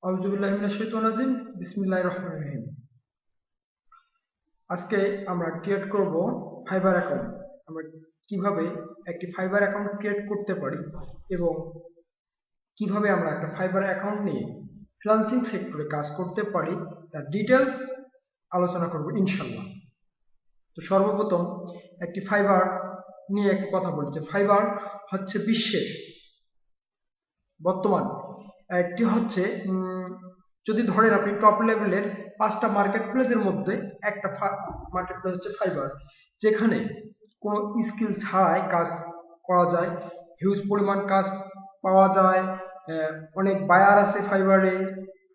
আউযুবিল্লাহি মিনাশ শাইতানির রাজিম বিসমিল্লাহির রহমানির রহিম। আজকে আমরা ক্রিয়েট করব ফাইবার অ্যাকাউন্ট। আমরা কিভাবে একটি ফাইবার অ্যাকাউন্ট ক্রিয়েট করতে পারি এবং কিভাবে আমরা একটা ফাইবার অ্যাকাউন্ট নিয়ে ফ্রিল্যান্সিং সেক্টরে কাজ করতে পারি তার ডিটেইলস আলোচনা করব ইনশাআল্লাহ। তো সর্বপ্রথম একটি ফাইবার নিয়ে একটু কথা বলি যে ফাইবার হচ্ছে বিশ্বের বর্তমান একটি হচ্ছে যদি ধরেন আপনি টপ লেভেলের 5টা মার্কেট প্লেসের মধ্যে একটা মার্কেট প্লেস হচ্ছে ফাইবার, যেখানে কোনো স্কিল ছাড়াই কাজ করা যায়, হিউজ পরিমাণ কাজ পাওয়া যায়। অনেক বায়ার আছে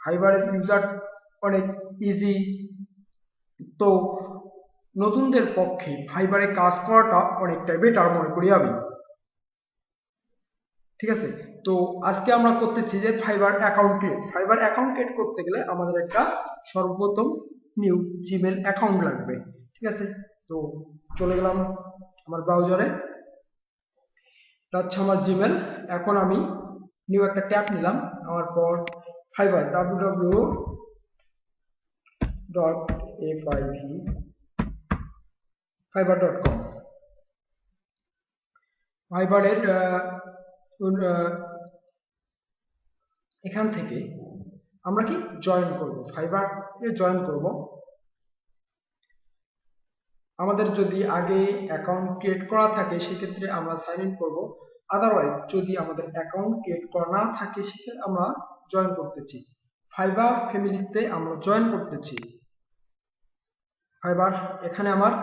ফাইবারের ইউজার অনেক ইজি। তো নতুনদের পক্ষে ফাইবারে কাজ করাটা অনেকটাই বেটার মনে করি আমি। ঠিক আছে, তো আজকে আমরা করতেছি যে ফাইবার অ্যাকাউন্ট ক্রিয়েট করতে গেলে আমাদের একটা সর্বপ্রথম নিউ জিমেল অ্যাকাউন্ট লাগবে। ঠিক আছে, তো চলে গেলাম আমার ব্রাউজারে, এটা হচ্ছে আমার জিমেল। এখন আমি নিউ একটা ট্যাব নিলাম, নেওয়ার পর ফাইবার www.fiverr.com ফাইবারের এখান থেকে আমরা কি জয়েন করব, ফাইবারে জয়েন করব। আমাদের যদি আগে অ্যাকাউন্ট ক্রিয়েট করা থাকে সেক্ষেত্রে আমরা সাইন ইন করব, আদারওয়াইজ যদি আমাদের অ্যাকাউন্ট ক্রিয়েট করা না থাকে সেক্ষেত্রে আমরা জয়েন করতেছি ফাইবার ফ্যামিলিতে, আমরা জয়েন করতেছি ফাইবার। এখানে আমার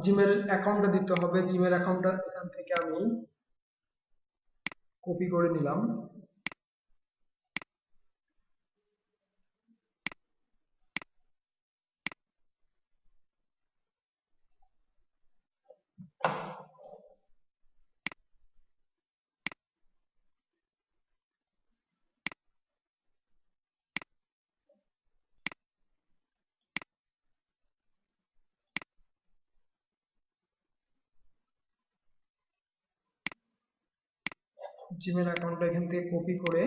জিমেল অ্যাকাউন্টটা দিতে হবে, জিমেল অ্যাকাউন্টটা এখান থেকে আমি কপি করে নিলাম। জিমেল অ্যাকাউন্টটা এখান থেকে কপি করে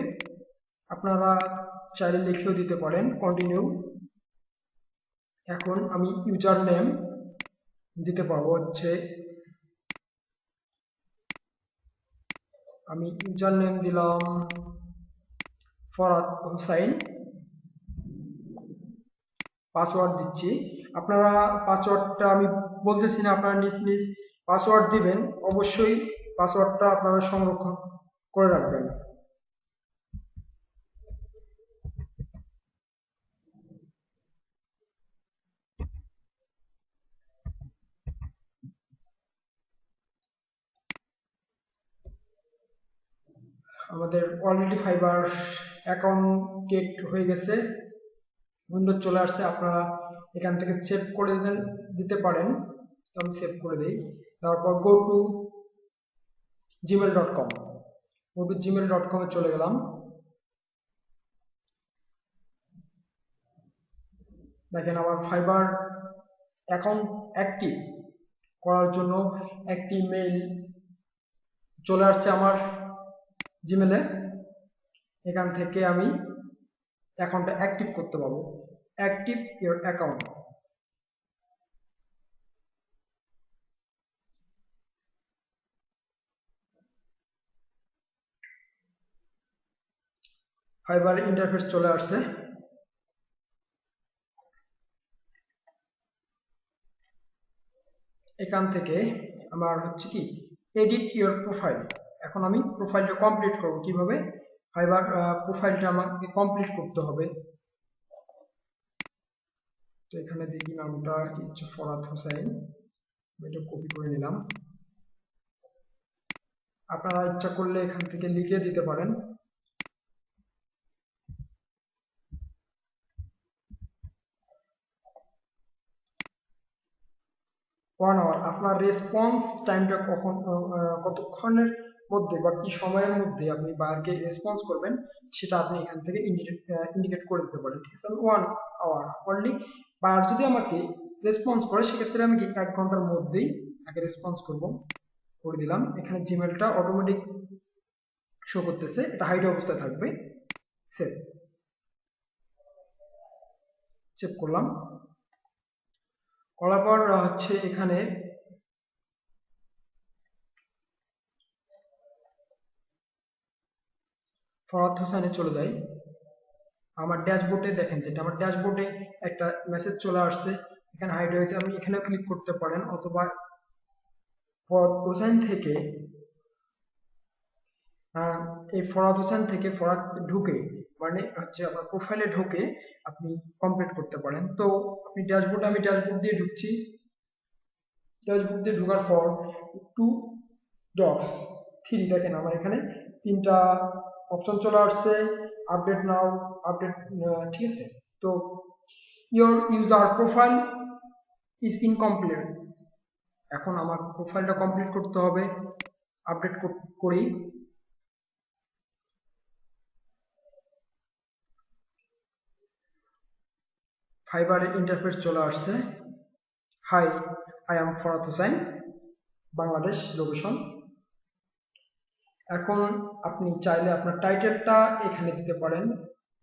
আপনারা চাইলে লিখেও দিতে পারেন কন্টিনিউ। এখন আমি ইউজার নেম দিতে পারবো হচ্ছে, আমি ইউজার নেম দিলাম ফরহাদ হোসাইন। পাসওয়ার্ড দিচ্ছি, আপনারা পাসওয়ার্ডটা আমি বলতেছি না, আপনারা নিজ নিজ পাসওয়ার্ড দিবেন। অবশ্যই পাসওয়ার্ডটা আপনারা সংরক্ষণ করে রাখবেন। আমাদের অলরেডি ফাইবার অ্যাকাউন্ট ক্রিয়েট হয়ে গেছে, উইন্ডো চলে আসছে। আপনারা এখান থেকে সেভ করে দিতে পারেন, তো আমি সেভ করে দিই। তারপর গো টু gmail.com, এ চলে গেলাম। দেখেন আমার ফাইবার অ্যাকাউন্ট অ্যাক্টিভ করার জন্য একটি মেইল চলে আসছে আমার জিমেলে। এখান থেকে আমি অ্যাকাউন্টটা অ্যাক্টিভ করতে পারবো, active your account. Fibre interface চলে আসছে। এখান থেকে আমার হচ্ছে কি এডিট ইওর প্রোফাইল। এখন আমি প্রোফাইলটা কমপ্লিট করব। কিভাবে ফাইবার প্রোফাইলটা আমাকে কমপ্লিট করতে হবে, তো এখানে দেখি নামটা হচ্ছে ফরহাদ হোসাইন, এটা কপি করে নিলাম। আপনারা ইচ্ছা করলে এখান থেকে লিখে দিতে পারেন। ওয়ান আওয়ার, আপনার রেসপন্স টাইমটা কতক্ষণের মধ্যে বা কি সময়ের মধ্যে আপনি বায়ারকে রেসপন্স করবেন সেটা আপনি এখান থেকে ইন্ডিকেট করে দিতে পারেন। ঠিক আছে, আমি 1 আওয়ার অনলি। বায়ার যদি আমাকে রেসপন্স করে সেক্ষেত্রে আমি কি 1 ঘন্টার মধ্যেই তাকে রেসপন্স করে দিলাম। এখানে জিমেলটা অটোমেটিক শো করতেছে, এটা হাইড অবস্থায় থাকবে। সেভ। সেভ করলাম। করার পর হচ্ছে এখানে ফরহাদ হোসেনে চলে যাই। আমার ড্যাশবোর্ডে দেখেন, যেটা আমার ড্যাশবোর্ডে একটা মেসেজ চলে আসছে, এখানে হাইড হয়েছে। আপনি এখানেও ক্লিক করতে পারেন, অথবা ফরহাদ হোসেন থেকে এই ফরহাদ হোসেন থেকে ফরহাদ ঢুকে, মানে হচ্ছে আপনার প্রোফাইলে ঢুকে আপনি কমপ্লিট করতে পারেন। তো আপনি ড্যাশবোর্ডে, আমি ড্যাশবোর্ড দিয়ে ঢুকছি। ড্যাশবোর্ড দিয়ে ঢোকার পর টু ডটস থ্রি, দেখেন আমার এখানে তিনটা অপশন চলে আসছে। আপডেট নাও, আপডেট, ঠিক আছে। তো your user profile is incomplete, এখন আমার প্রোফাইলটা কমপ্লিট করতে হবে। আপডেট করি। ফাইবারের ইন্টারফেস চলে আসছে। Hi, I am Farhad Hossain, Bangladesh location. এখন আপনি চাইলে আপনার টাইটেলটা এখানে দিতে পারেন।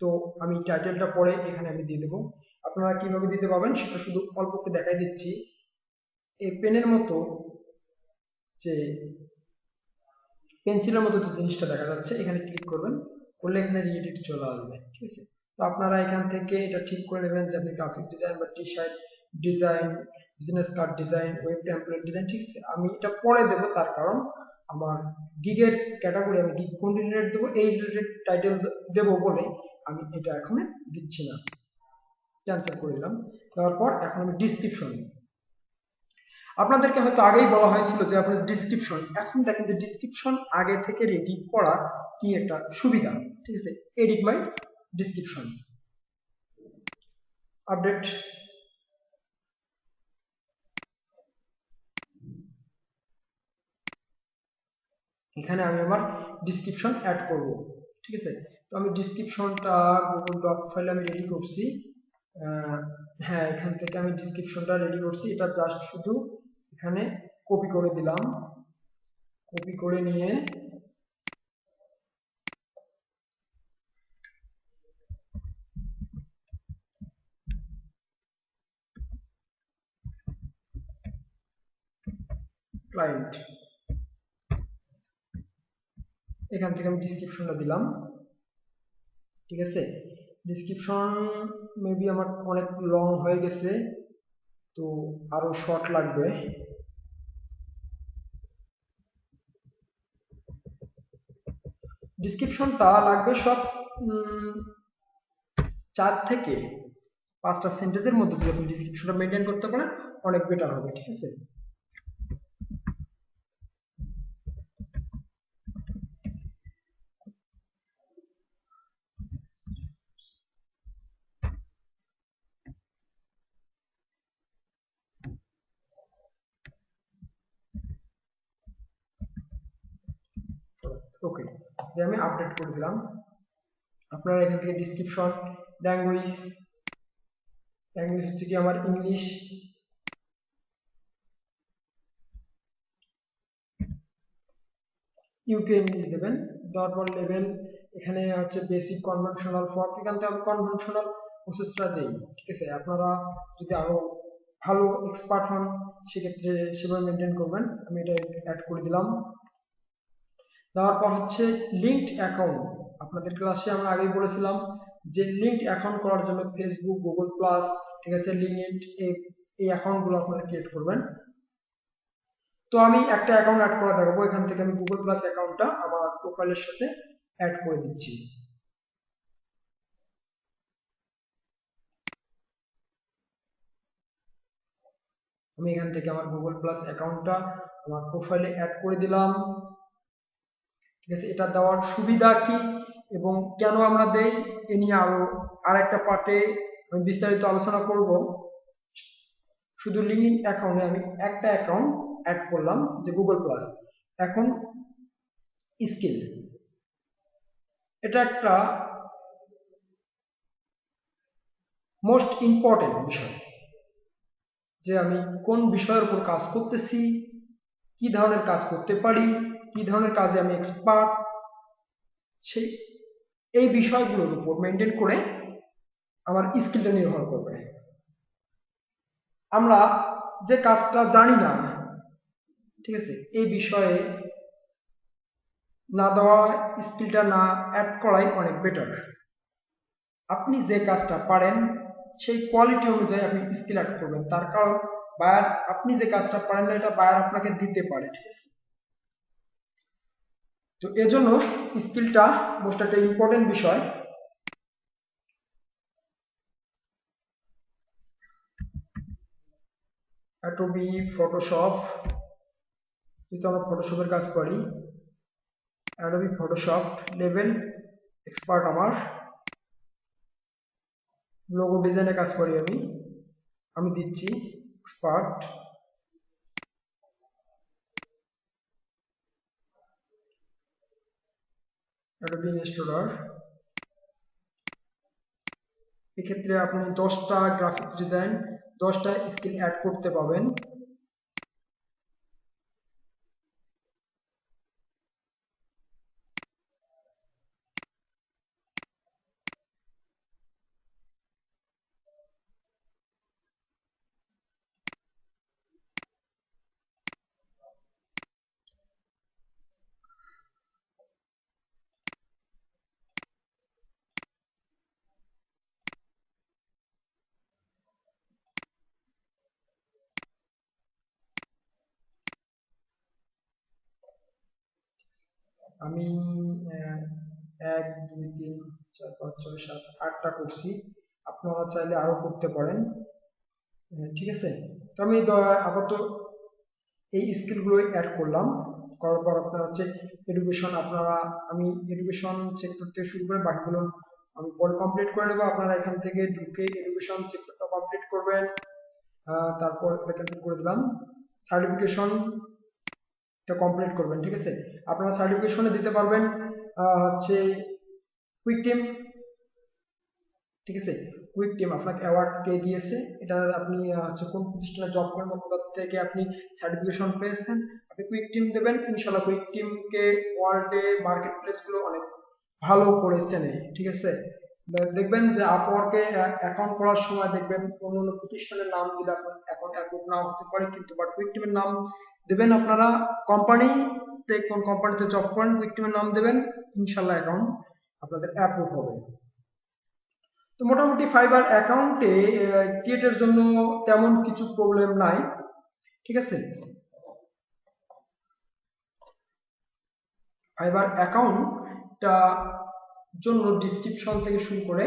তো আমি টাইটেলটা পরে এখানে আমি দিয়ে দেবো। আপনারা কিভাবে দিতে পারবেন সেটা শুধু অল্প একটু দেখাই দিচ্ছি। এই পেনের মতো, যে পেন্সিলের মতো যে জিনিসটা দেখা যাচ্ছে, এখানে ক্লিক করবেন, করলে এখানে রিএডিট চলে আসবে, ঠিক আছে। তো আপনারা এখান থেকে এটা ঠিক করে নেবেন যে আপনি গ্রাফিক ডিজাইন বা T shirt design, business card design, web template design, ঠিক আছে। আমি এটা পরে দেবো, তার কারণ আমার গিগের ক্যাটাগরি, আমি গিগ কোন রিলেটেড দেবো, এই রিলেটেড টাইটেল দেবো বলে আমি এটা এখন দিচ্ছি না, ক্যান্সেল করে দিলাম। দেওয়ার পর এখন আমি ডিসক্রিপশন, আপনাদেরকে হয়তো আগেই বলা হয়েছিল যে আপনাদের ডিসক্রিপশন, এখন দেখেন যে ডিসক্রিপশন আগে থেকে রেডি করা কি একটা সুবিধা, ঠিক আছে। এডিট মাই ডিসক্রিপশন, আপডেট, এখানে আমি আমার ডিসক্রিপশন অ্যাড করব, ঠিক আছে। তো আমি ডিসক্রিপশনটা গুগল ডক ফাইলে আমি রেডি করছি। হ্যাঁ, এখান থেকে আমি ডিসক্রিপশনটা রেডি করছি। এটা জাস্ট শুধু এখানে কপি করে দিলাম। কপি করে নিয়ে ক্লায়েন্ট, এখান থেকে আমি ডিসক্রিপশনটা দিলাম, ঠিক আছে। ডিসক্রিপশন মেবি আমার অনেক লং হয়ে গেছে, তো আরো শর্ট লাগবে। ডিসক্রিপশনটা লাগবে সব 4 থেকে 5টা সেন্টেন্সের মধ্যে যদি আপনি ডিসক্রিপশনটা মেনটেন করতে পারেন, অনেক বেটার হবে, ঠিক আছে। ওকে, যে আমি আপডেট করে দিলাম। আপনারা এখান থেকে ডিসক্রিপশন, ল্যাঙ্গুয়েজ, ল্যাঙ্গুয়েজ হচ্ছে কি আমার ইংলিশ, ইউকে ইংলিশ দেবেন। দেওয়ার পর লেভেল, এখানে হচ্ছে বেসিক, কনভেনশনাল, ফর্ক, এখান থেকে আমি কনভেনশনাল প্রসেসটা দেই, ঠিক আছে। আপনারা যদি আরো ভালো এক্সপার্ট হন সেক্ষেত্রে সেভাবে মেনটেন করবেন। আমি এটা অ্যাড করে দিলাম। দেওয়ার পর হচ্ছে লিঙ্কড অ্যাকাউন্ট, আপনাদের ক্লাসে আমরা আগেই বলেছিলাম যে লিঙ্কড অ্যাকাউন্ট করার জন্য ফেসবুক, গুগল প্লাস, ঠিক আছে, লিঙ্কড, এই অ্যাকাউন্টগুলো আপনারা ক্রিয়েট করবেন। তো আমি একটা অ্যাকাউন্ট অ্যাড করে দেখাবো। এখান থেকে আমি গুগল প্লাস অ্যাকাউন্টটা আমার প্রোফাইলের সাথে অ্যাড করে দিচ্ছি। আমি এখান থেকে আমার গুগল প্লাস অ্যাকাউন্টটা আমার প্রোফাইলে অ্যাড করে দিলাম, ঠিক আছে। এটা দেওয়ার সুবিধা কি এবং কেন আমরা দেই, এ নিয়ে আরেকটা পার্টে আমি বিস্তারিত আলোচনা করব। শুধু লিঙ্কড অ্যাকাউন্টে আমি একটা অ্যাকাউন্ট অ্যাড করলাম, যে গুগল প্লাস। এখন স্কিল, এটা একটা মোস্ট ইম্পর্টেন্ট বিষয়, যে আমি কোন বিষয়ের উপর কাজ করতেছি, কি ধরনের কাজ করতে পারি, কি ধরনের কাজে আমি এক্সপার্ট, সেই এই বিষয়গুলোর উপর মেনটেন করে আমার স্কিলটা নির্ভর করবে। আমরা যে কাজটা জানি না, ঠিক আছে, এই বিষয়ে না দেওয়া, স্কিলটা না অ্যাড করাই অনেক বেটার। আপনি যে কাজটা পারেন সেই কোয়ালিটি অনুযায়ী আপনি স্কিল অ্যাড করবেন, তার কারণ বায়ার, আপনি যে কাজটা পারেন না এটা বায়ার আপনাকে দিতে পারে, ঠিক আছে। তো এজন্য স্কিলটা মোস্ট একটা ইম্পর্টেন্ট বিষয়। অ্যাডোবি ফটোশপ, যেহেতু আমরা ফটোশপের কাজ করি, অ্যাডোবি ফটোশপ লেভেল এক্সপার্ট, আমার লোগো ডিজাইনের কাজ করি আমি, আমি দিচ্ছি এক্সপার্ট। অ্যাডোবি ইনস্টলার, এক্ষেত্রে আপনি 10টা গ্রাফিক্স ডিজাইন, 10টা স্কিল অ্যাড করতে পাবেন। আমি 1 2 3 4 5 6 7 8টা করছি, আপনারা চাইলে আরো করতে পারেন। ঠিক আছে, তো আমি আপাতত এই স্কিলগুলো অ্যাড করলাম, করার পর আপনার হচ্ছে এডুকেশন, আপনারা, আমি এডুকেশন সেক্টর থেকে শুরু করে বাকিগুলো আমি পরে কমপ্লিট করে নেবো। আপনারা এখান থেকে ঢুকে এডুকেশন সেক্টরটা কমপ্লিট করবেন। তারপর এখান থেকে করে দিলাম সার্টিফিকেশন, এটা কমপ্লিট করবেন, ঠিক আছে। আপনারা সার্টিফিকেশনে দিতে পারবেন হচ্ছে কুইক টিম, ঠিক আছে। কুইক টিম আপনাকে অ্যাওয়ার্ড কে দিয়েছে, এটা আপনি হচ্ছে কোন প্রতিষ্ঠানে জব করেন বা কোথা থেকে আপনি সার্টিফিকেশন পেয়েছেন, আপনি কুইক টিম দেবেন, ইনশাল্লাহ কুইক টিমকে ওয়ার্ল্ডে মার্কেট প্লেস গুলো অনেক ভালো করে চেনে, ঠিক আছে। দেখবেন যে আপওয়ার্কে অ্যাকাউন্ট করার সময় দেখবেন অন্য অন্য প্রতিষ্ঠানের নাম দিলে আপনার অ্যাকাউন্ট অ্যাপ্রুভ নাও হতে পারে, কিন্তু বাট কুইক টিমের নাম দেবেন আপনারা, কোম্পানিতে কোন কোম্পানিতে জব করেন কুইক টিমের নাম দেবেন, ইনশাল্লাহ অ্যাকাউন্ট আপনাদের অ্যাপ্রুভ হবে। তো মোটামুটি ফাইবার অ্যাকাউন্টে ক্রিয়েটের জন্য তেমন কিছু প্রবলেম নাই, ঠিক আছে। ফাইবার অ্যাকাউন্টটা জন্য ডিসক্রিপশন থেকে শুরু করে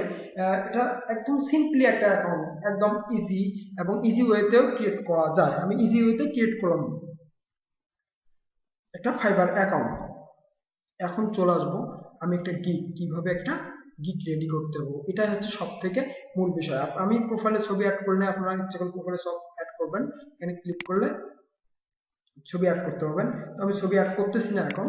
এটা একদম সিম্পলি একটা অ্যাকাউন্ট, একদম ইজি এবং ইজি ওয়েতেও ক্রিয়েট করা যায়। আমি ইজি ওয়েতে ক্রিয়েট করলাম একটা ফাইবার অ্যাকাউন্ট। এখন চলে আসবো আমি একটা গিগ, কিভাবে একটা গিগ রেডি করতে হবে, এটাই হচ্ছে সব থেকে মূল বিষয়। আমি প্রোফাইলে ছবি অ্যাড করে নিই, আপনারা ইচ্ছে করলে প্রোফাইলে সব অ্যাড করবেন, এখানে ক্লিক করলে ছবি অ্যাড করতে পারবেন। তো আমি ছবি অ্যাড করতেছি না এখন,